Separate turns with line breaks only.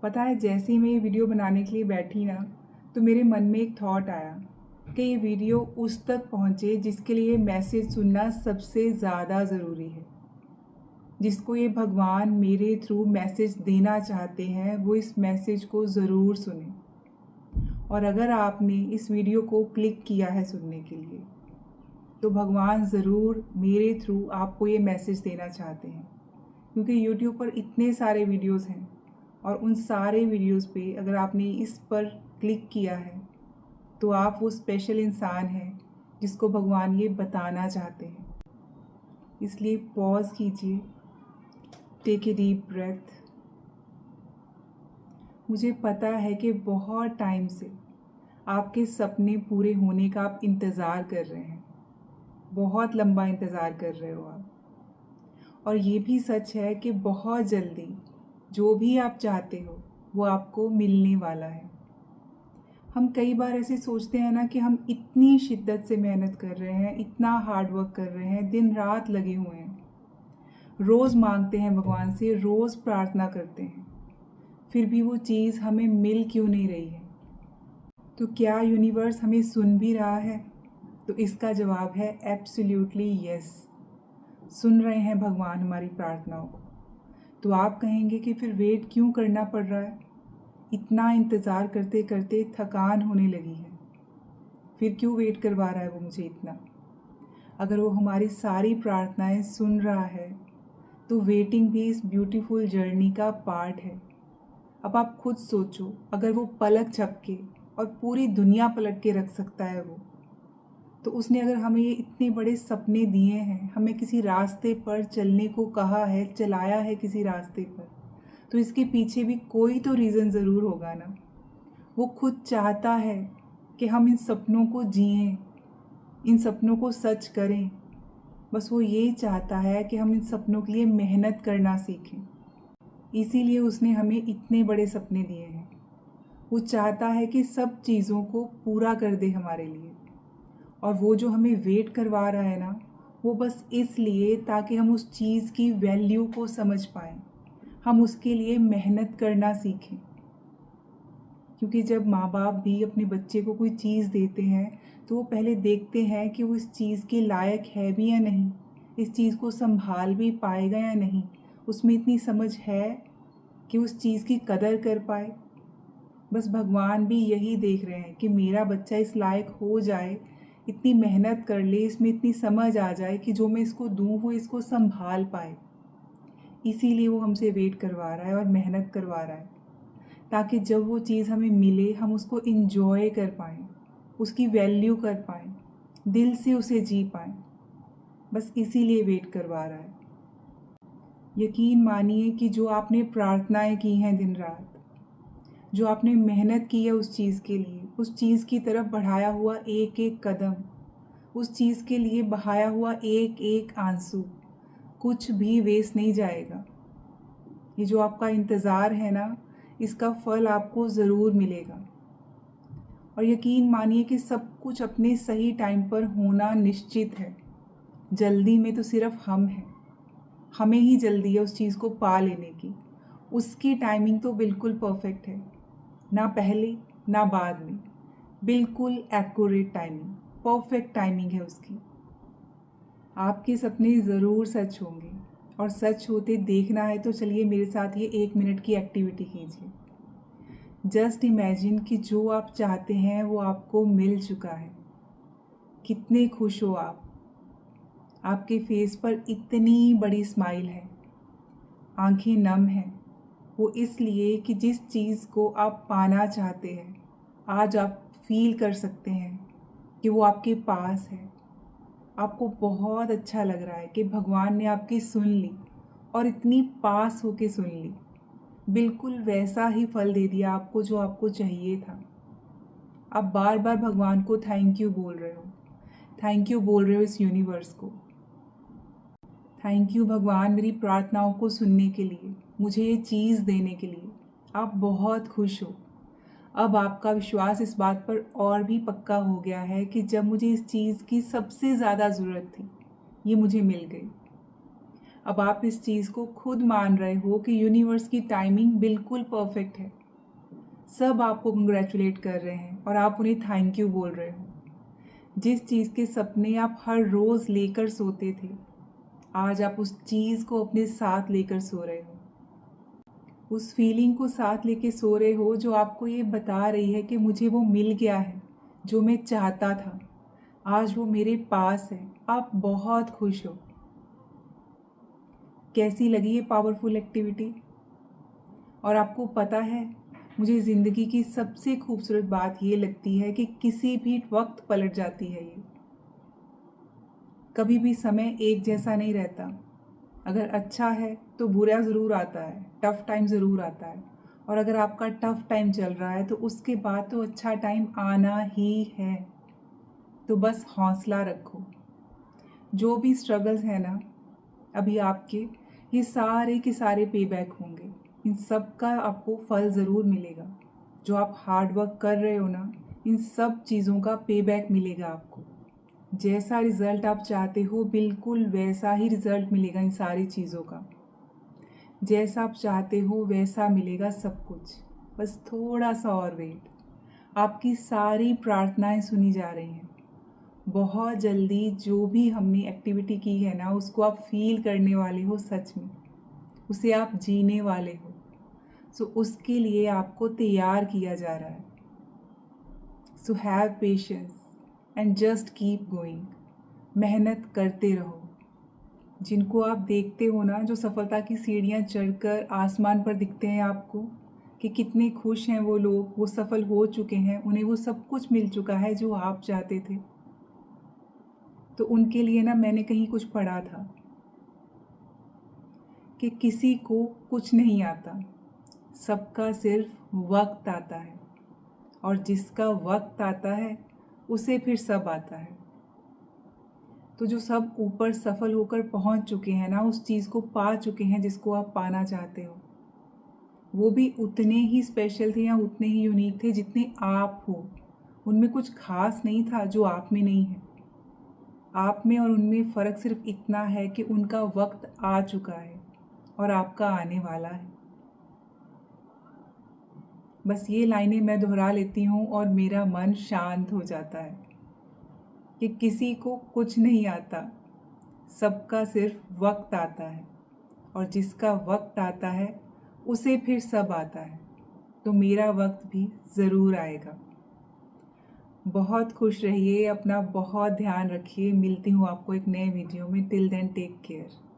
पता है, जैसे ही मैं ये वीडियो बनाने के लिए बैठी ना, तो मेरे मन में एक थॉट आया कि ये वीडियो उस तक पहुँचे जिसके लिए मैसेज सुनना सबसे ज़्यादा ज़रूरी है। जिसको ये भगवान मेरे थ्रू मैसेज देना चाहते हैं, वो इस मैसेज को ज़रूर सुने। और अगर आपने इस वीडियो को क्लिक किया है सुनने के लिए, तो भगवान ज़रूर मेरे थ्रू आपको ये मैसेज देना चाहते हैं। क्योंकि यूट्यूब पर इतने सारे वीडियोस हैं और उन सारे वीडियोस पे अगर आपने इस पर क्लिक किया है, तो आप वो स्पेशल इंसान हैं जिसको भगवान ये बताना चाहते हैं। इसलिए पॉज़ कीजिए, टेक ए डीप ब्रेथ। मुझे पता है कि बहुत टाइम से आपके सपने पूरे होने का आप इंतज़ार कर रहे हैं। बहुत लंबा इंतज़ार कर रहे हो आप। और ये भी सच है कि बहुत जल्दी जो भी आप चाहते हो वो आपको मिलने वाला है। हम कई बार ऐसे सोचते हैं ना कि हम इतनी शिद्दत से मेहनत कर रहे हैं, इतना हार्ड वर्क कर रहे हैं, दिन रात लगे हुए हैं, रोज़ मांगते हैं भगवान से, रोज़ प्रार्थना करते हैं, फिर भी वो चीज़ हमें मिल क्यों नहीं रही है? तो क्या यूनिवर्स हमें सुन भी रहा है? तो इसका जवाब है एब्सोल्युटली यस। सुन रहे हैं भगवान हमारी प्रार्थनाओं को। तो आप कहेंगे कि फिर वेट क्यों करना पड़ रहा है? इतना इंतज़ार करते करते थकान होने लगी है, फिर क्यों वेट करवा रहा है वो मुझे इतना? अगर वो हमारी सारी प्रार्थनाएं सुन रहा है, तो वेटिंग भी इस ब्यूटीफुल जर्नी का पार्ट है। अब आप खुद सोचो, अगर वो पलक झपके और पूरी दुनिया पलट के रख सकता है वो, तो उसने अगर हमें ये इतने बड़े सपने दिए हैं, हमें किसी रास्ते पर चलने को कहा है, चलाया है किसी रास्ते पर, तो इसके पीछे भी कोई तो रीज़न ज़रूर होगा ना। वो खुद चाहता है कि हम इन सपनों को जिएं, इन सपनों को सच करें। बस वो यही चाहता है कि हम इन सपनों के लिए मेहनत करना सीखें। इसीलिए उसने हमें इतने बड़े सपने दिए हैं। वो चाहता है कि सब चीज़ों को पूरा कर दे हमारे लिए। और वो जो हमें वेट करवा रहा है ना, वो बस इसलिए ताकि हम उस चीज़ की वैल्यू को समझ पाएँ, हम उसके लिए मेहनत करना सीखें। क्योंकि जब माँ बाप भी अपने बच्चे को कोई चीज़ देते हैं, तो वो पहले देखते हैं कि वो इस चीज़ के लायक है भी या नहीं, इस चीज़ को संभाल भी पाएगा या नहीं, उसमें इतनी समझ है कि उस चीज़ की कदर कर पाए। बस भगवान भी यही देख रहे हैं कि मेरा बच्चा इस लायक हो जाए, इतनी मेहनत कर ले, इसमें इतनी समझ आ जाए कि जो मैं इसको दूँ वो इसको संभाल पाए। इसीलिए वो हमसे वेट करवा रहा है और मेहनत करवा रहा है, ताकि जब वो चीज़ हमें मिले हम उसको इन्जॉय कर पाएँ, उसकी वैल्यू कर पाएँ, दिल से उसे जी पाएँ। बस इसीलिए वेट करवा रहा है। यकीन मानिए कि जो आपने प्रार्थनाएं की हैं दिन रात, जो आपने मेहनत की है उस चीज़ के लिए, उस चीज़ की तरफ बढ़ाया हुआ एक एक कदम, उस चीज़ के लिए बहाया हुआ एक एक आंसू, कुछ भी वेस्ट नहीं जाएगा। ये जो आपका इंतज़ार है ना, इसका फल आपको ज़रूर मिलेगा। और यकीन मानिए कि सब कुछ अपने सही टाइम पर होना निश्चित है। जल्दी में तो सिर्फ हम हैं, हमें ही जल्दी है उस चीज़ को पा लेने की। उसकी टाइमिंग तो बिल्कुल परफेक्ट है, ना पहले ना बाद में, बिल्कुल एक्यूरेट टाइमिंग, परफेक्ट टाइमिंग है उसकी। आपके सपने ज़रूर सच होंगे, और सच होते देखना है तो चलिए मेरे साथ ये 1 मिनट की एक्टिविटी कीजिए। जस्ट इमेजिन कि जो आप चाहते हैं वो आपको मिल चुका है। कितने खुश हो आप, आपके फेस पर इतनी बड़ी स्माइल है, आंखें नम हैं। वो इसलिए कि जिस चीज़ को आप पाना चाहते हैं, आज आप फील कर सकते हैं कि वो आपके पास है। आपको बहुत अच्छा लग रहा है कि भगवान ने आपकी सुन ली, और इतनी पास होके सुन ली। बिल्कुल वैसा ही फल दे दिया आपको जो आपको चाहिए था। आप बार बार भगवान को थैंक यू बोल रहे हो, थैंक यू बोल रहे हो इस यूनिवर्स को। थैंक यू भगवान मेरी प्रार्थनाओं को सुनने के लिए, मुझे ये चीज़ देने के लिए। आप बहुत खुश हो। अब आपका विश्वास इस बात पर और भी पक्का हो गया है कि जब मुझे इस चीज़ की सबसे ज़्यादा ज़रूरत थी, ये मुझे मिल गई। अब आप इस चीज़ को खुद मान रहे हो कि यूनिवर्स की टाइमिंग बिल्कुल परफेक्ट है। सब आपको कंग्रेचुलेट कर रहे हैं और आप उन्हें थैंक यू बोल रहे हो। जिस चीज़ के सपने आप हर रोज़ लेकर सोते थे, आज आप उस चीज़ को अपने साथ लेकर सो रहे हो। उस फीलिंग को साथ लेके सो रहे हो जो आपको ये बता रही है कि मुझे वो मिल गया है जो मैं चाहता था। आज वो मेरे पास है। आप बहुत खुश हो। कैसी लगी ये पावरफुल एक्टिविटी? और आपको पता है, मुझे ज़िंदगी की सबसे खूबसूरत बात ये लगती है कि किसी भी वक्त पलट जाती है ये। कभी भी समय एक जैसा नहीं रहता। अगर अच्छा है तो बुरा ज़रूर आता है, टफ़ टाइम ज़रूर आता है। और अगर आपका टफ़ टाइम चल रहा है तो उसके बाद तो अच्छा टाइम आना ही है। तो बस हौसला रखो। जो भी स्ट्रगल्स हैं ना अभी आपके, ये सारे के सारे पे बैक होंगे। इन सब का आपको फल ज़रूर मिलेगा। जो आप हार्ड वर्क कर रहे हो ना, इन सब चीज़ों का पे बैक मिलेगा आपको। जैसा रिज़ल्ट आप चाहते हो बिल्कुल वैसा ही रिज़ल्ट मिलेगा इन सारी चीज़ों का। जैसा आप चाहते हो वैसा मिलेगा सब कुछ। बस थोड़ा सा और वेट। आपकी सारी प्रार्थनाएं सुनी जा रही हैं। बहुत जल्दी जो भी हमने एक्टिविटी की है ना उसको आप फील करने वाले हो सच में। उसे आप जीने वाले हो। सो उसके लिए आपको तैयार किया जा रहा है। So have patience and just keep going. मेहनत करते रहो। जिनको आप देखते हो ना, जो सफलता की सीढ़ियाँ चढ़कर आसमान पर दिखते हैं आपको, कि कितने खुश हैं वो लोग, वो सफल हो चुके हैं, उन्हें वो सब कुछ मिल चुका है जो आप चाहते थे। तो उनके लिए ना मैंने कहीं कुछ पढ़ा था कि किसी को कुछ नहीं आता, सबका सिर्फ वक्त आता है, और जिसका वक्त आता है उसे फिर सब आता है। तो जो सब ऊपर सफल होकर पहुंच चुके हैं ना, उस चीज़ को पा चुके हैं जिसको आप पाना चाहते हो, वो भी उतने ही स्पेशल थे या उतने ही यूनिक थे जितने आप हो। उनमें कुछ खास नहीं था जो आप में नहीं है। आप में और उनमें फ़र्क सिर्फ इतना है कि उनका वक्त आ चुका है और आपका आने वाला है। बस ये लाइनें मैं दोहरा लेती हूँ और मेरा मन शांत हो जाता है कि किसी को कुछ नहीं आता, सबका सिर्फ वक्त आता है, और जिसका वक्त आता है उसे फिर सब आता है। तो मेरा वक्त भी ज़रूर आएगा। बहुत खुश रहिए, अपना बहुत ध्यान रखिए। मिलती हूँ आपको एक नए वीडियो में। Till then take care.